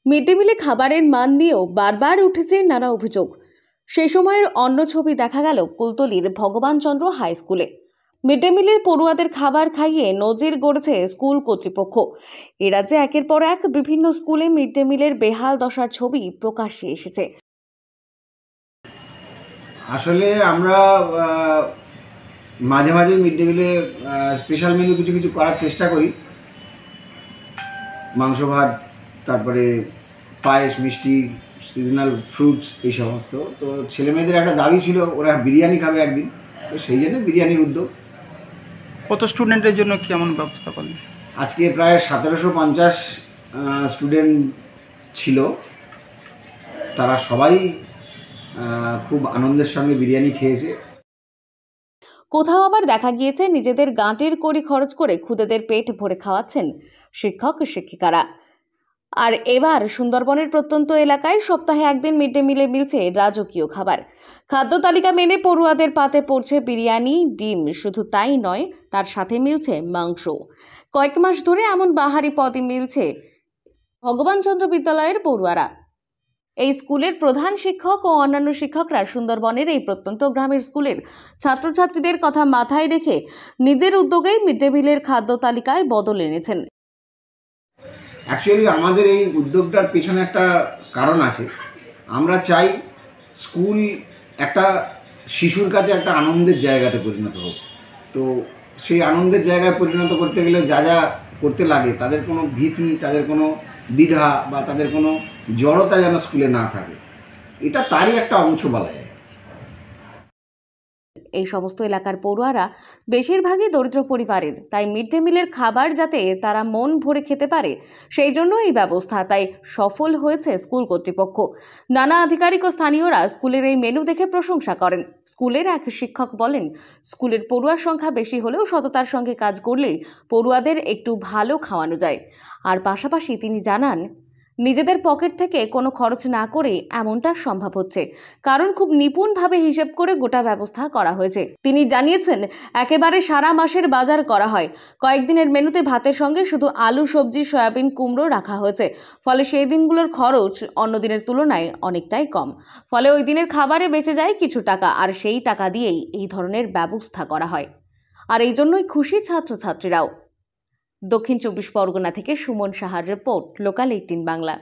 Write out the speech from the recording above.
Mid day মিলে খাবারের মান নিয়েও বারবার উঠেছে নানা অভিযোগ। সেই সময়ের অন্য ছবি দেখা গেল কুলতলির ভগবানচন্দ্র হাই স্কুলে। মিড ডে মিলে পড়ুয়াদের খাবার খাইয়ে নজির গড়েছে স্কুল কর্তৃপক্ষ। এ রাজ্যে একের পর এক বিভিন্ন স্কুলে মিড ডে মিলের বেহাল দশার ছবি প্রকাশ্যে এসেছে। আসলে আমরা মাঝে মাঝে মিড ডে মিলে স্পেশাল মেনু কিছু কিছু করার চেষ্টা করি। মাংস ভাত, তারপরে পায়েস, মিষ্টি, সিজনাল ফ্রুটস, এই সমস্ত। তো ছেলেমেয়েদের একটা দাবি ছিল ওরা বিরিয়ানি খাবে একদিন, তো সেই জন্য বিরিয়ানির উদ্যোগ। কত স্টুডেন্টের জন্য কেমন ব্যবস্থা করলেন? আজকে প্রায় 1750 স্টুডেন্ট ছিল। তারা সবাই খুব আনন্দের সঙ্গে বিরিয়ানি খেয়েছে। কোথাও আবার দেখা গিয়েছে নিজেদের গাঁটের কড়ি খরচ করে খুদেদের পেট ভরে খাওয়াচ্ছেন শিক্ষক শিক্ষিকারা। আর এবার সুন্দরবনের প্রত্যন্ত এলাকায় সপ্তাহে একদিন মিড ডে মিলে মিলছে রাজকীয় খাবার। খাদ্য তালিকা মেনে পড়ুয়াদের পাতে পড়ছে বিরিয়ানি, ডিম। শুধু তাই নয়, তার সাথে মিলছে মাংস। কয়েক মাস ধরে এমন বাহারি পদই মিলছে ভগবানচন্দ্র বিদ্যালয়ের পড়ুয়ারা। এই স্কুলের প্রধান শিক্ষক ও অন্যান্য শিক্ষকরা সুন্দরবনের এই প্রত্যন্ত গ্রামের স্কুলের ছাত্রছাত্রীদের কথা মাথায় রেখে নিজের উদ্যোগেই মিড ডে মিলের খাদ্য তালিকায় বদল এনেছেন। অ্যাকচুয়ালি আমাদের এই উদ্যোগটার পেছনে একটা কারণ আছে। আমরা চাই স্কুল একটা শিশুর কাছে একটা আনন্দের জায়গাতে পরিণত হোক। তো সেই আনন্দের জায়গায় পরিণত করতে গেলে যা যা করতে লাগে, তাদের কোনো ভীতি, তাদের কোনো দ্বিধা বা তাদের কোনো জড়তা যেন স্কুলে না থাকে, এটা তারই একটা অংশ বলা যায়। এই সমস্ত এলাকার পড়ুয়ারা বেশিরভাগই দরিদ্র পরিবারের, তাই মিড ডে মিলের খাবার যাতে তারা মন ভরে খেতে পারে সেই জন্য এই ব্যবস্থা। তাই সফল হয়েছে স্কুল কর্তৃপক্ষ। নানা আধিকারিক ও স্থানীয়রা স্কুলের এই মেনু দেখে প্রশংসা করেন। স্কুলের এক শিক্ষক বলেন, স্কুলের পড়ুয়ার সংখ্যা বেশি হলেও সততার সঙ্গে কাজ করলেই পড়ুয়াদের একটু ভালো খাওয়ানো যায়। আর পাশাপাশি তিনি জানান, নিজেদের পকেট থেকে কোনো খরচ না করে এমনটা সম্ভব হচ্ছে, কারণ খুব নিপুণভাবে হিসেব করে গোটা ব্যবস্থা করা হয়েছে। তিনি জানিয়েছেন, একেবারে সারা মাসের বাজার করা হয়। কয়েকদিনের মেনুতে ভাতের সঙ্গে শুধু আলু, সবজি, সয়াবিন, কুমড়ো রাখা হয়েছে। ফলে সেই দিনগুলোর খরচ অন্য দিনের তুলনায় অনেকটাই কম। ফলে ওই দিনের খাবারে বেঁচে যায় কিছু টাকা, আর সেই টাকা দিয়েই এই ধরনের ব্যবস্থা করা হয়। আর এই জন্যই খুশি ছাত্রছাত্রীরাও। দক্ষিণ 24 পরগনা থেকে সুমন সাহার রিপোর্ট, লোকাল 18 বাংলা।